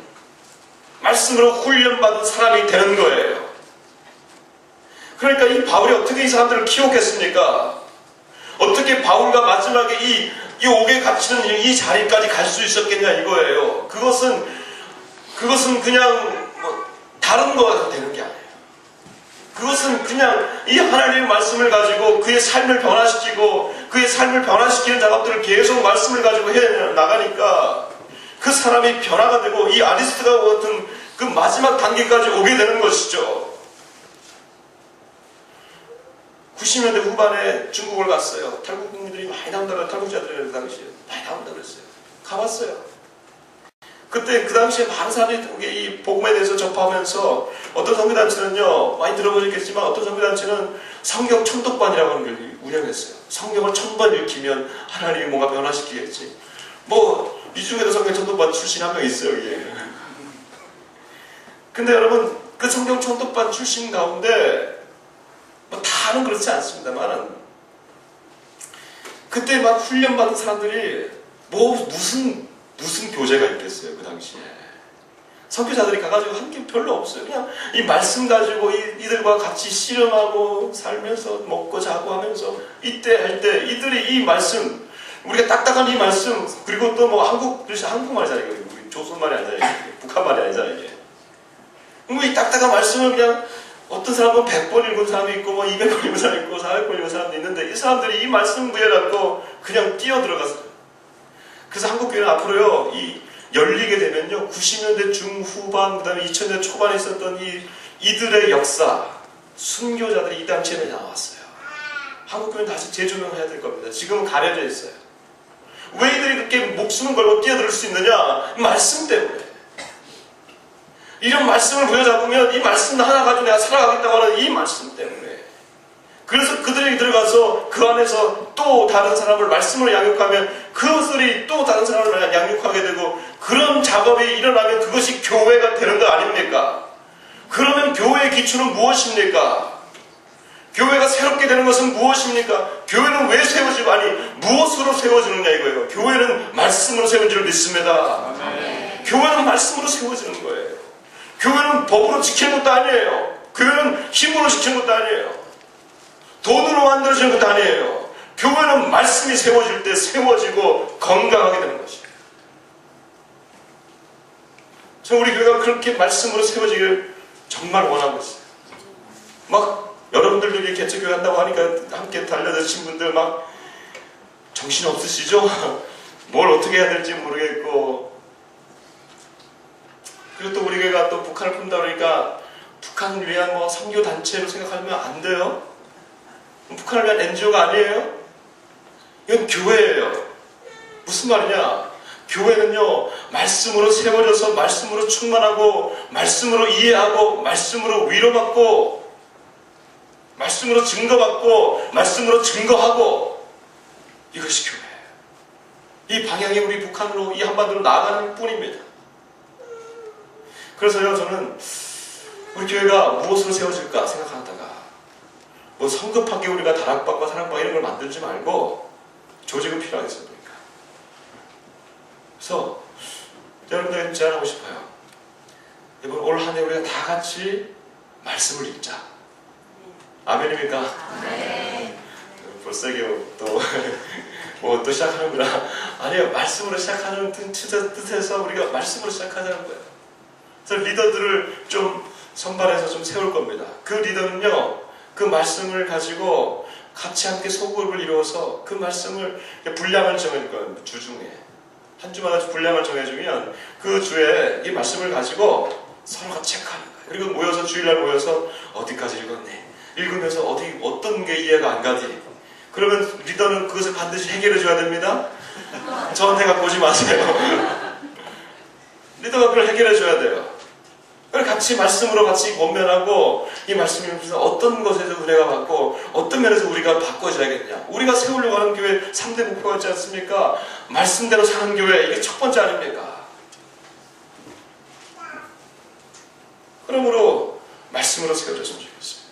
말씀으로 훈련받은 사람이 되는 거예요. 그러니까 이 바울이 어떻게 이 사람들을 키웠겠습니까? 어떻게 바울과 마지막에 이 옥에 갇히는 이 자리까지 갈 수 있었겠냐 이거예요. 그것은 그냥 다른 거가 되는 게 아니에요. 그것은 그냥 이 하나님의 말씀을 가지고 그의 삶을 변화시키고 그의 삶을 변화시키는 작업들을 계속 말씀을 가지고 해 나가니까 그 사람이 변화가 되고 이 아리스트가 같은 그 마지막 단계까지 오게 되는 것이죠. 90년대 후반에 중국을 갔어요. 탈북 국민들이 많이 나온다고, 탈북자들이 그 당시에 많이 나온다고 그랬어요. 가봤어요. 그때 그 당시에 많은 사람들이 이 복음에 대해서 접하면서 어떤 선교단체는요, 많이 들어보셨겠지만 어떤 선교단체는 성경 천독반이라고 하는 걸 운영했어요. 성경을 1000번 읽히면 하나님이 뭔가 변화시키겠지. 이 중에도 성경 천독반 출신 한 명 있어요, 이게. 근데 여러분, 그 성경 천독반 출신 가운데 다는 그렇지 않습니다만 그때 막 훈련받은 사람들이 무슨 교재가 있겠어요. 그 당시에 선교사들이 가가지고 한 게 별로 없어요. 그냥 이 말씀 가지고 이들과 같이 씨름하고 살면서 먹고 자고 하면서 이때 할 때 이들이 이 말씀, 우리가 딱딱한 이 말씀, 그리고 또 한국말이잖아요. 우리 조선말이 아니잖아요. 북한말이 아니잖아요. 이게 이 딱딱한 말씀을 그냥 어떤 사람은 100번 읽은 사람이 있고 200번 읽은 사람이 있고 400번 읽은 사람도 있는데 이 사람들이 이 말씀 부여잡고 그냥 뛰어들어갔어요. 그래서 한국교회는 앞으로요, 이 열리게 되면요, 90년대 중후반, 그 다음에 2000년 초반에 있었던 이들의 역사, 순교자들이 이 단체에 나왔어요. 한국교회는 다시 재조명해야 될 겁니다. 지금은 가려져 있어요. 왜 이들이 그렇게 목숨을 걸고 뛰어들 수 있느냐? 말씀 때문에. 이런 말씀을 부여잡으면 이 말씀 하나 가지고 내가 살아가겠다고 하는 이 말씀 때문에. 그래서 그들이 들어가서 그 안에서 또 다른 사람을 말씀으로 양육하면 그것들이 또 다른 사람을 양육하게 되고 그런 작업이 일어나면 그것이 교회가 되는 거 아닙니까? 그러면 교회의 기초는 무엇입니까? 교회가 새롭게 되는 것은 무엇입니까? 교회는 왜 세워지고 무엇으로 세워지느냐 이거예요. 교회는 말씀으로 세운 줄 믿습니다. 교회는 말씀으로 세워지는 거예요. 교회는 법으로 지키는 것도 아니에요. 교회는 힘으로 지키는 것도 아니에요. 돈으로 만들어지는 것도 아니에요. 교회는 말씀이 세워질 때 세워지고 건강하게 되는 것이에요. 저 우리 교회가 그렇게 말씀으로 세워지기를 정말 원하고 있어요. 여러분들도 이렇게 개척교회 한다고 하니까 함께 달려드신 분들 정신 없으시죠? 뭘 어떻게 해야 될지 모르겠고, 그리고 또 우리 교회가 또 북한을 품다 그러니까 북한을 위한 선교단체로 생각하면 안 돼요. 북한을 위한 NGO가 아니에요. 이건 교회예요. 무슨 말이냐? 교회는요, 말씀으로 세워져서 말씀으로 충만하고 말씀으로 이해하고 말씀으로 위로받고 말씀으로 증거받고 말씀으로 증거하고, 이것이 교회예요. 이 방향이 우리 북한으로, 이 한반도로 나아가는 뿐입니다. 그래서요, 저는 우리 교회가 무엇으로 세워질까 생각하다가 성급하게 우리가 다락방과 사랑방 이런 걸 만들지 말고 조직은 필요하겠습니까? 그래서 여러분들에게 제안하고 싶어요. 이번 올 한 해 우리가 다 같이 말씀을 읽자. 아멘입니까? 네. 벌써 이게 또 시작하는구나. 아니요, 말씀으로 시작하는 뜻에서 우리가 말씀으로 시작하자는 거예요. 그래서 리더들을 좀 선발해서 좀 세울 겁니다. 그 리더는요, 그 말씀을 가지고 같이 함께 소그룹을 이루어서 그 말씀을 분량을 정해줄 거예요. 주 중에 한 주마다 분량을 정해주면 그 주에 이 말씀을 가지고 서로가 체크하는 거예요. 그리고 모여서 주일날 모여서 어디까지 읽었네. 읽으면서 어떤 게 이해가 안 가지. 그러면 리더는 그것을 반드시 해결해 줘야 됩니다. 저한테 갖고 오지 마세요. 리더가 그걸 해결해 줘야 돼요. 그걸 같이 말씀으로 같이 권면하고 이 말씀이 무슨 어떤 것에서 은혜가 받고 어떤 면에서 우리가 바꿔줘야겠냐. 우리가 세우려고 하는 교회 3대 목표가 있지 않습니까? 말씀대로 사는 교회, 이게 첫 번째 아닙니까? 그러므로 말씀으로 세워졌으면 좋겠습니다.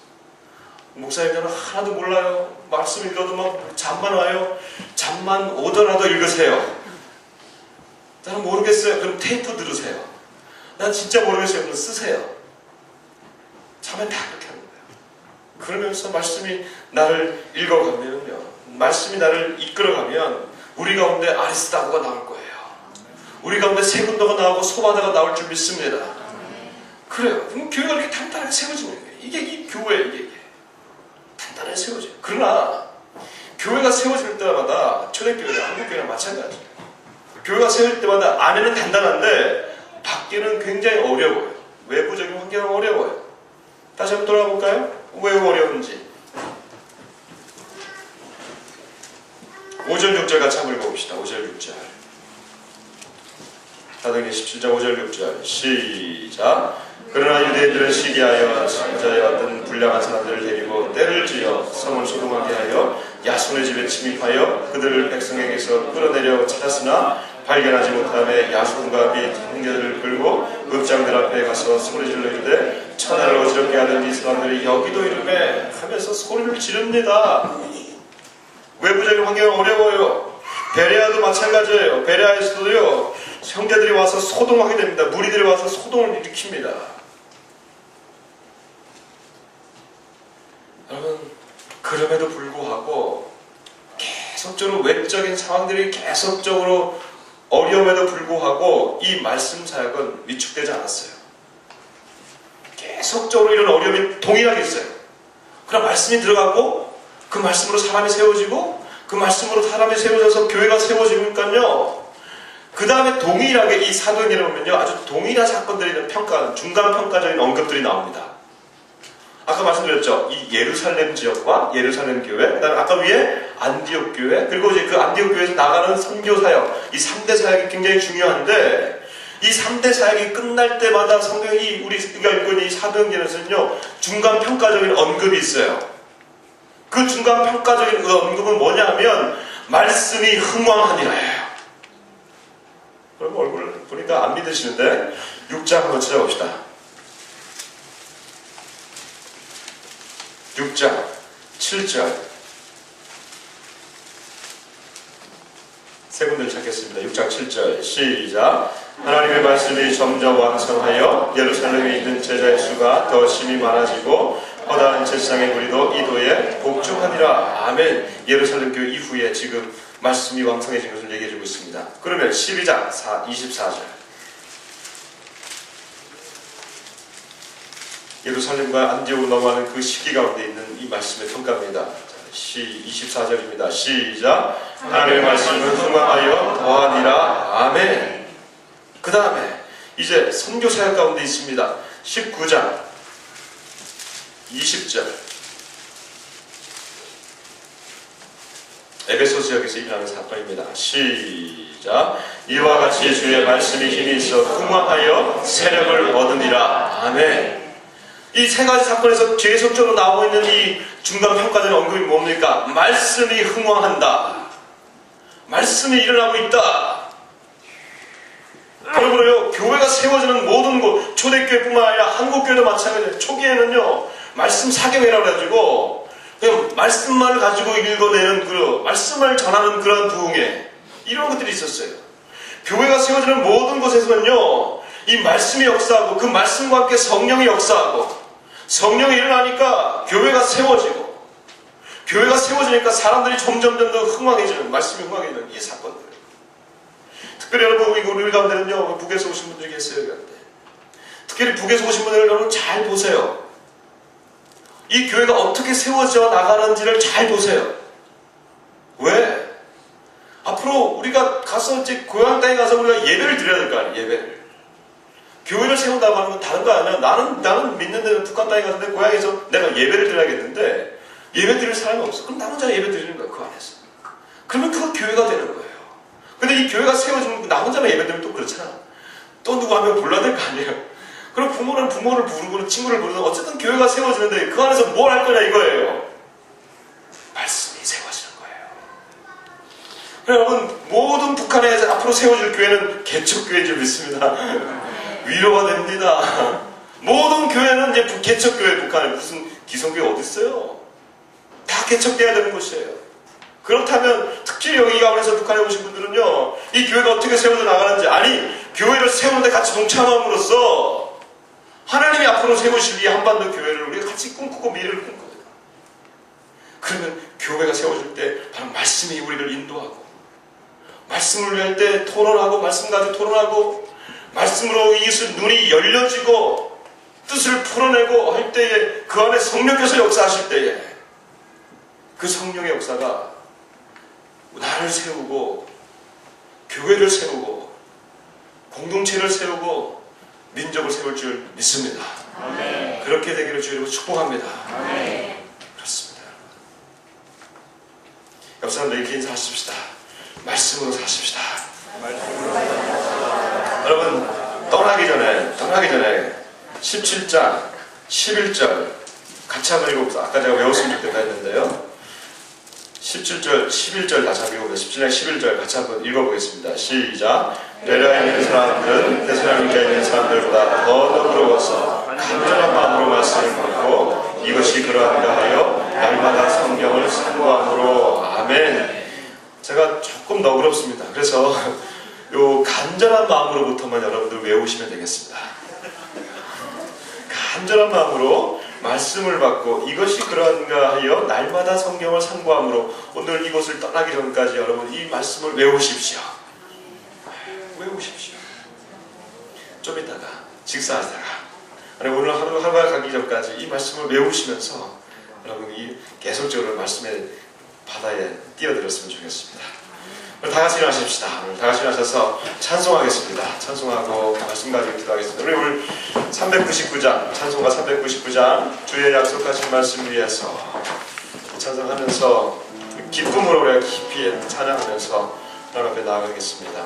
목사님 저는 하나도 몰라요. 말씀 읽어도 막 잠만 와요. 잠만 오더라도 읽으세요. 나는 모르겠어요. 그럼 테이프 들으세요. 난 진짜 모르겠어요. 그럼 쓰세요. 참에 다 그렇게 하는 거예요. 그러면서 말씀이 나를 읽어가면요, 말씀이 나를 이끌어가면 우리 가운데 아리스다고가 나올 거예요. 우리 가운데 세군도가 나오고 소바다가 나올 줄 믿습니다. 그래요. 그럼 교회가 이렇게 단단하게 세워지는 거예요. 이게 이 교회, 이게 단단하게 세워져요. 그러나 교회가 세워질 때마다 초대교회나 한국교회랑 마찬가지예요. 교회가 세울 때마다 안에는 단단한데 밖에는 굉장히 어려워요. 외부적인 환경은 어려워요. 다시 한번 돌아가 볼까요? 왜 어려운지. 5절 6절 같이 한번 읽어봅시다. 5절 6절. 사도행전 17장 5절 6절 시작. 그러나 유대인들은 시기하여 저자의 어떤 불량한 사람들을 데리고 때를 지어 성을 소동하게 하여 야손의 집에 침입하여 그들을 백성에게서 끌어내려 찾았으나 발견하지 못하며 야손과 및 형제들을 끌고 읍장들 앞에 가서 소리질러 이르되 천하를 어지럽게 하던 이 사람들이 여기도 이르매 하면서 소리를 지릅니다. 외부적인 환경은 어려워요. 베레아도 마찬가지예요. 베레아에서도요, 형제들이 와서 소동하게 됩니다. 무리들이 와서 소동을 일으킵니다. 여러분, 그럼에도 불구하고 계속적으로 외적인 상황들이 계속적으로 어려움에도 불구하고 이 말씀 사역은 위축되지 않았어요. 계속적으로 이런 어려움이 동일하게 있어요. 그럼 말씀이 들어가고 그 말씀으로 사람이 세워지고 그 말씀으로 사람이 세워져서 교회가 세워지니까요, 그 다음에 동일하게 이 사도행전에 보면요, 아주 동일한 사건들이 평가, 중간 평가적인 언급들이 나옵니다. 아까 말씀드렸죠. 이 예루살렘 지역과 예루살렘 교회, 그 다음에 아까 위에 안디옥 교회, 그리고 이제 그 안디옥 교회에서 나가는 선교 사역, 이 3대 사역이 굉장히 중요한데, 이 3대 사역이 끝날 때마다 성경이 우리가 읽고 있는 이 사도행전에서는요, 중간 평가적인 언급이 있어요. 그 중간 평가적인 언급은 뭐냐 하면 말씀이 흥왕하니라예요. 그럼 얼굴을 보니까 안 믿으시는데 6장 한번 찾아봅시다. 6장 7절 세 군데를 찾겠습니다. 6장 7절 시작. 하나님의 말씀이 점점 왕성하여 예루살렘에 있는 제자의 수가 더 심히 많아지고 허다한 제사장의 무리도 이도에 복종하니라. 아멘. 예루살렘 교회 이후에 지금 말씀이 왕성해진 것을 얘기해주고 있습니다. 그러면 12장 24절 예루살렘과 안디옥으로 넘어가는 그 시기 가운데 있는 이 말씀의 평가입니다. 24절입니다. 시작. 하나님의 말씀은 흥왕하여 더하니라. 아멘. 그 다음에 이제 선교 사역 가운데 있습니다. 19장 20절 에베소 지역에서 일어나는 사건입니다. 시작. 이와 같이 주의 말씀이 힘이 있어 흥왕하여 세력을 얻으니라. 아멘. 이 세 가지 사건에서 계속적으로 나오고 있는 이 중간 평가되는 언급이 뭡니까? 말씀이 흥왕한다. 말씀이 일어나고 있다. 그러므로요, 교회가 세워지는 모든 곳, 초대교회뿐만 아니라 한국교회도 마찬가지예요. 초기에는요, 말씀 사경회라고 해가지고 그냥 말씀만을 가지고 읽어내는 그 말씀을 전하는 그런 부흥회, 이런 것들이 있었어요. 교회가 세워지는 모든 곳에서는요, 이 말씀이 역사하고 그 말씀과 함께 성령이 역사하고 성령이 일어나니까 교회가 세워지고, 교회가 세워지니까 사람들이 점점 더 흥왕해지는, 말씀이 흥왕해지는 이 사건들. 특별히 여러분, 우리 가운데는요, 북에서 오신 분들이 계세요. 가운데. 특별히 북에서 오신 분들 여러분 잘 보세요. 이 교회가 어떻게 세워져 나가는지를 잘 보세요. 왜? 앞으로 우리가 가서 이제 고향 땅에 가서 우리가 예배를 드려야 될 거 아니에요. 예배를. 교회를 세운다고 하는 건 다른 거 아니야. 나는 믿는 데는 북한 땅에 가서 내 고향에서 내가 예배를 드려야겠는데 예배 드릴 사람이 없어. 그럼 나 혼자 예배 드리는 거야, 그 안에서. 그러면 그거 교회가 되는 거예요. 근데 이 교회가 세워지면 나 혼자만 예배 드리면 또 그렇잖아. 또 누구 한 명 불러야 될 거 아니에요. 그럼 부모는 부모를 부르고 친구를 부르든 어쨌든 교회가 세워지는데 그 안에서 뭘 할 거냐 이거예요. 말씀이 세워지는 거예요. 여러분, 모든 북한에 앞으로 세워질 교회는 개척교회인 줄 믿습니다. 위로가 됩니다. 모든 교회는 이제 개척교회, 북한에 무슨 기성교회 어디 있어요? 다 개척돼야 되는 곳이에요. 그렇다면 특히 여기 가문에서 북한에 오신 분들은요, 이 교회가 어떻게 세워져 나가는지, 아니 교회를 세우는데 같이 동참함으로써 하나님이 앞으로 세우실 이 한반도 교회를 우리가 같이 꿈꾸고 미래를 꿈꿔요. 그러면 교회가 세워질 때 바로 말씀이 우리를 인도하고, 말씀을 위할 때 토론하고, 말씀 가지고 토론하고, 말씀으로 이것을 눈이 열려지고 뜻을 풀어내고 할 때에 그 안에 성령께서 역사하실 때에 그 성령의 역사가 나를 세우고 교회를 세우고 공동체를 세우고 민족을 세울 줄 믿습니다. 아멘. 그렇게 되기를 주님으로 축복합니다. 아멘. 그렇습니다. 옆 사람들에게 인사하십시다. 말씀으로 사십시다. 여러분, 떠나기 전에 17장 11절 같이 한번 읽어봅시다. 아까 제가 외웠으면 좋겠다 했는데요. 17절 11절 다시 한번 읽어보겠습니다. 17장 11절 같이 한번 읽어보겠습니다. 시작. 레라에 있는 사람들은 데살로니가에 있는 사람들보다 더 너그러워서 간절한 마음으로 말씀을 받고 이것이 그러한가 하여 날마다 성경을 상고함으로. 아멘. 제가 조금 너그럽습니다. 그래서 요 간절한 마음으로부터만 여러분들 외우시면 되겠습니다. 간절한 마음으로 말씀을 받고 이것이 그러한가 하여 날마다 성경을 상고함으로. 오늘 이곳을 떠나기 전까지 여러분 이 말씀을 외우십시오. 외우십시오. 좀 이따가 식사하다가 아니 오늘 하루가 가기 전까지 이 말씀을 외우시면서 여러분이 계속적으로 말씀의 바다에 뛰어들었으면 좋겠습니다. 오늘 다 같이 일어나십시다. 오늘 다 같이 일어나셔서 찬송하겠습니다. 찬송하고 말씀 가지고 기도하겠습니다. 우리 오늘 399장, 찬송가 399장 주의 약속하신 말씀 위해서 찬송하면서 기쁨으로 우리가 깊이 찬양하면서 하나님 앞에 나아가겠습니다.